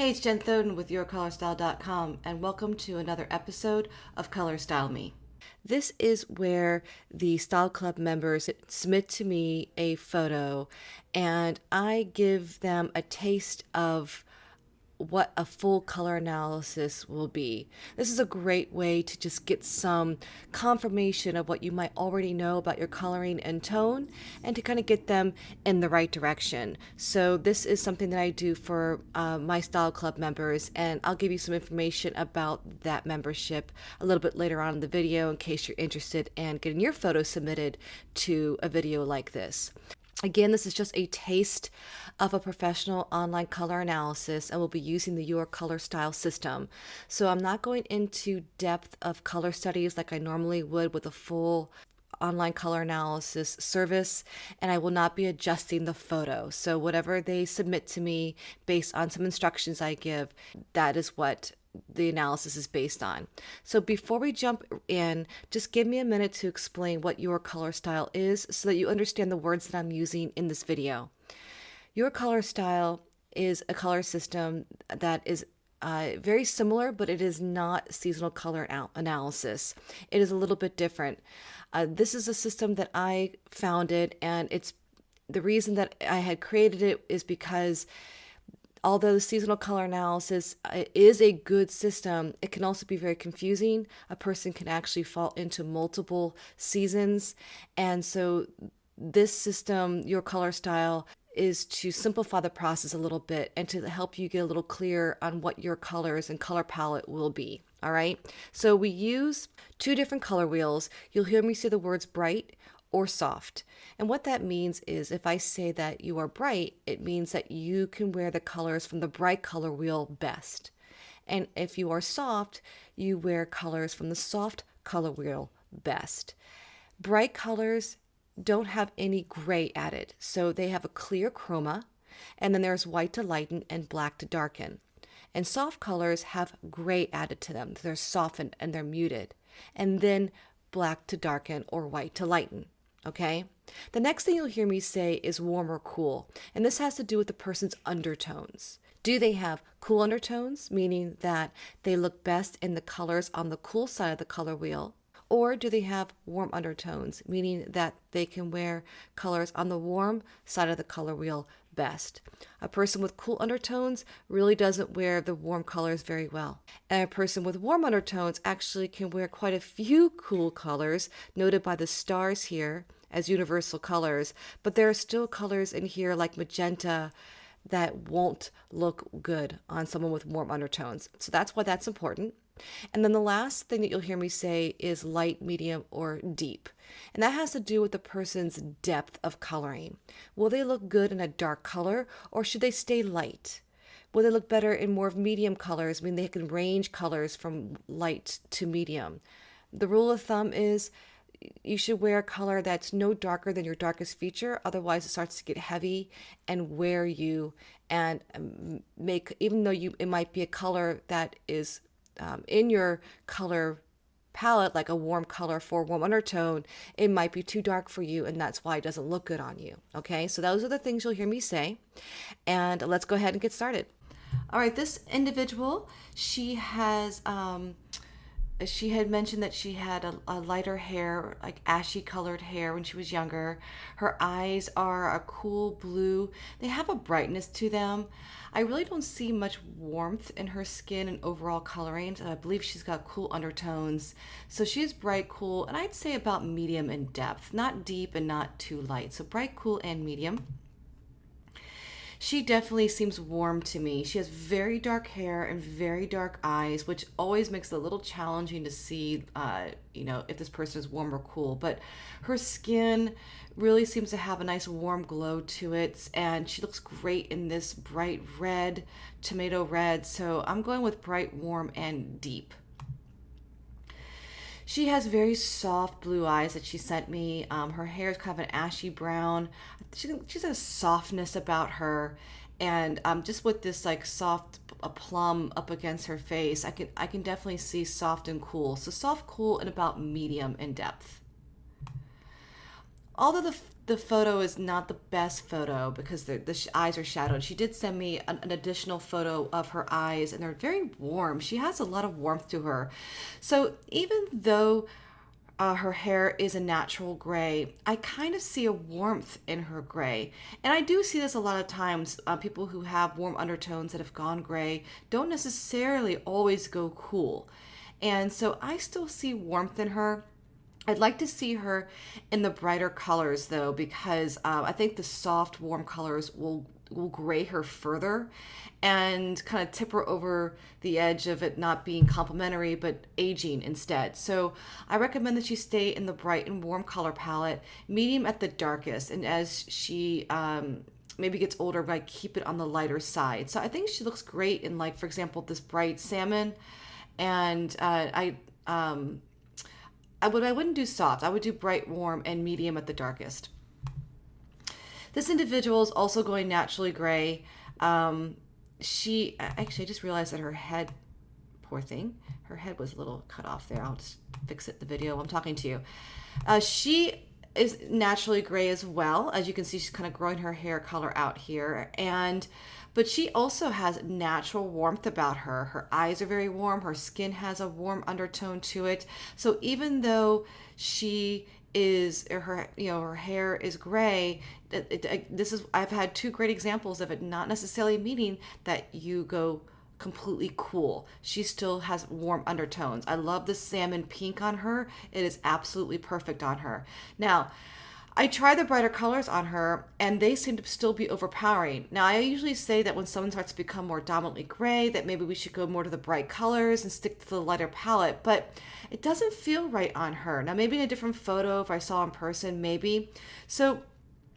Hey, it's Jen Thoden with YourColorStyle.com, and welcome to another episode of ColorStyleMe. This is where the Style Club members submit to me a photo, and I give them a taste of what a full color analysis will be. This is a great way to just get some confirmation of what you might already know about your coloring and tone and to kind of get them in the right direction. So this is something that I do for my Style Club members, and I'll give you some information about that membership a little bit later on in the video in case you're interested in getting your photos submitted to a video like this. Again, this is just a taste of a professional online color analysis, and we'll be using the Your Color Style system. So I'm not going into depth of color studies like I normally would with a full online color analysis service, and I will not be adjusting the photo. So whatever they submit to me based on some instructions I give, that is what the analysis is based on. So before we jump in, just give me a minute to explain what Your Color Style is so that you understand the words that I'm using in this video. Your Color Style is a color system that is very similar, but it is not seasonal color analysis. It is a little bit different. This is a system that I founded, and it's the reason that I had created it is because although the seasonal color analysis is a good system, it can also be very confusing. A person can actually fall into multiple seasons. And so this system, Your Color Style, is to simplify the process a little bit and to help you get a little clearer on what your colors and color palette will be. All right. So we use two different color wheels. You'll hear me say the words bright or soft. And what that means is if I say that you are bright, it means that you can wear the colors from the bright color wheel best. And if you are soft, you wear colors from the soft color wheel best. Bright colors don't have any gray added, so they have a clear chroma, and then there's white to lighten and black to darken. And soft colors have gray added to them. They're softened and they're muted. And then black to darken or white to lighten. Okay? The next thing you'll hear me say is warm or cool, and this has to do with the person's undertones. Do they have cool undertones, meaning that they look best in the colors on the cool side of the color wheel? Or do they have warm undertones, meaning that they can wear colors on the warm side of the color wheel best? A person with cool undertones really doesn't wear the warm colors very well. And a person with warm undertones actually can wear quite a few cool colors, noted by the stars here as universal colors, but there are still colors in here like magenta that won't look good on someone with warm undertones. So that's why that's important. And then the last thing that you'll hear me say is light, medium, or deep. And that has to do with the person's depth of coloring. Will they look good in a dark color, or should they stay light? Will they look better in more of medium colors, meaning they can range colors from light to medium? The rule of thumb is you should wear a color that's no darker than your darkest feature. Otherwise, it starts to get heavy and wear you and make, even though it might be a color that is in your color palette, like a warm color for a warm undertone, it might be too dark for you, and that's why it doesn't look good on you. Okay, so those are the things you'll hear me say, and let's go ahead and get started. All right, this individual, she had mentioned that she had a lighter hair, like ashy colored hair when she was younger. Her eyes are a cool blue. They have a brightness to them. I really don't see much warmth in her skin and overall coloring. I believe she's got cool undertones. So she's bright, cool, and I'd say about medium in depth, not deep and not too light. So bright, cool, and medium. She definitely seems warm to me. She has very dark hair and very dark eyes, which always makes it a little challenging to see, if this person is warm or cool. But her skin really seems to have a nice warm glow to it, and she looks great in this bright red, tomato red. So I'm going with bright, warm, and deep. She has very soft blue eyes that she sent me. Her hair is kind of an ashy brown. She's a softness about her, and just with this like soft a plum up against her face, I can definitely see soft and cool. So soft, cool, and about medium in depth. although the photo is not the best photo because the eyes are shadowed, she did send me an additional photo of her eyes, and they're very warm. She has a lot of warmth to her. So even though her hair is a natural gray, I kind of see a warmth in her gray. And I do see this a lot of times. People who have warm undertones that have gone gray don't necessarily always go cool. And so I still see warmth in her. I'd like to see her in the brighter colors though, because I think the soft, warm colors will gray her further and kind of tip her over the edge of it not being complementary but aging instead. So I recommend that she stay in the bright and warm color palette, medium at the darkest, and as she maybe gets older, I keep it on the lighter side. So I think she looks great in, like, for example, this bright salmon, and I wouldn't do soft. I would do bright, warm, and medium at the darkest. This individual is also going naturally gray. She actually, I just realized that her head, poor thing, her head was a little cut off there. I'll just fix it in the video while I'm talking to you. She is naturally gray as well. As you can see, she's kind of growing her hair color out here. But she also has natural warmth about her. Her eyes are very warm. Her skin has a warm undertone to it. So even though she is her hair is gray, I've had two great examples of it not necessarily meaning that you go completely cool. She still has warm undertones. I love the salmon pink on her. It is absolutely perfect on her. Now, I try the brighter colors on her and they seem to still be overpowering. Now, I usually say that when someone starts to become more dominantly gray, that maybe we should go more to the bright colors and stick to the lighter palette, but it doesn't feel right on her. Now, maybe in a different photo, if I saw in person, maybe. So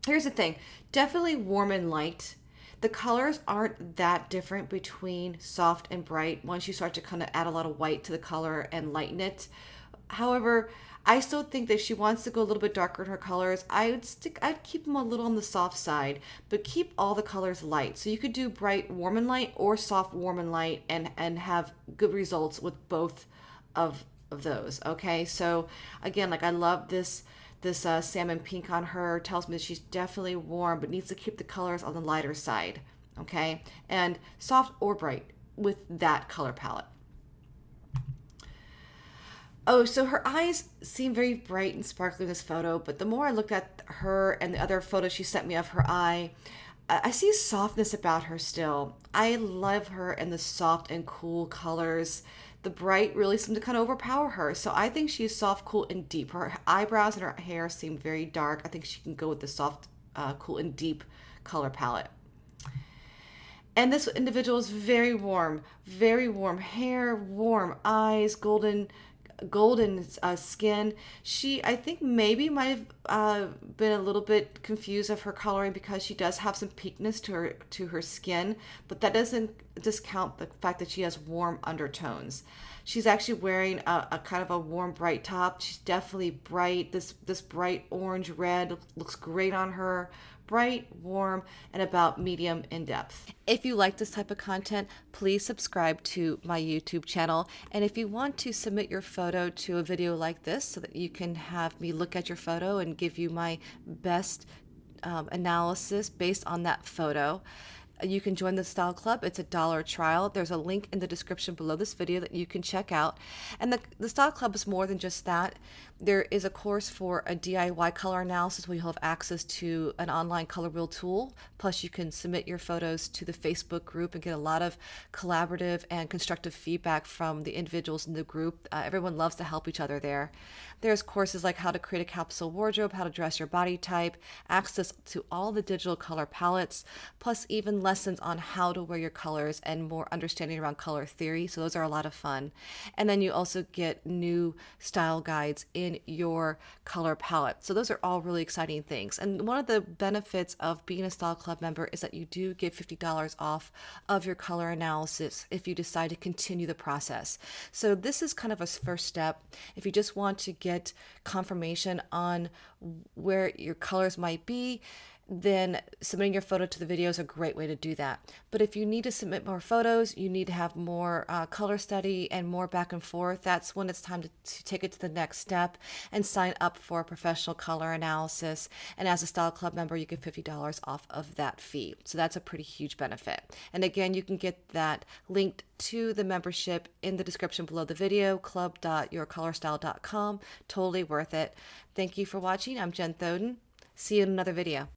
here's the thing, definitely warm and light. The colors aren't that different between soft and bright once you start to kind of add a lot of white to the color and lighten it. However, I still think that if she wants to go a little bit darker in her colors, I'd keep them a little on the soft side, but keep all the colors light. So you could do bright, warm and light, or soft, warm and light, and have good results with both of those. Okay, so again, like, I love this salmon pink on her. Tells me that she's definitely warm, but needs to keep the colors on the lighter side. Okay, and soft or bright with that color palette. Oh, so her eyes seem very bright and sparkly in this photo, but the more I look at her and the other photos she sent me of her eye, I see softness about her still. I love her in the soft and cool colors. The bright really seem to kind of overpower her. So I think she's soft, cool, and deep. Her eyebrows and her hair seem very dark. I think she can go with the soft, cool, and deep color palette. And this individual is very warm hair, warm eyes, golden skin. She, I think, maybe might have been a little bit confused of her coloring because she does have some peakness to her skin, but that doesn't discount the fact that she has warm undertones. She's actually wearing a kind of a warm, bright top. She's definitely bright. This bright orange red looks great on her. Bright, warm, and about medium in depth. If you like this type of content, please subscribe to my YouTube channel. And if you want to submit your photo to a video like this so that you can have me look at your photo and give you my best analysis based on that photo, you can join the Style Club. It's a $1 trial. There's a link in the description below this video that you can check out. And the Style Club is more than just that. There is a course for a DIY color analysis where you'll have access to an online color wheel tool. Plus, you can submit your photos to the Facebook group and get a lot of collaborative and constructive feedback from the individuals in the group. Everyone loves to help each other there. There's courses like how to create a capsule wardrobe, how to dress your body type, access to all the digital color palettes, plus even lessons on how to wear your colors and more understanding around color theory. So those are a lot of fun. And then you also get new style guides in your color palette. So those are all really exciting things. And one of the benefits of being a Style Club member is that you do get $50 off of your color analysis if you decide to continue the process. So this is kind of a first step. If you just want to get confirmation on where your colors might be, then submitting your photo to the video is a great way to do that. But if you need to submit more photos, you need to have more color study and more back and forth, that's when it's time to take it to the next step and sign up for a professional color analysis. And as a Style Club member, you get $50 off of that fee. So that's a pretty huge benefit. And again, you can get that linked to the membership in the description below the video, club.yourcolorstyle.com. Totally worth it. Thank you for watching. I'm Jen Thoden. See you in another video.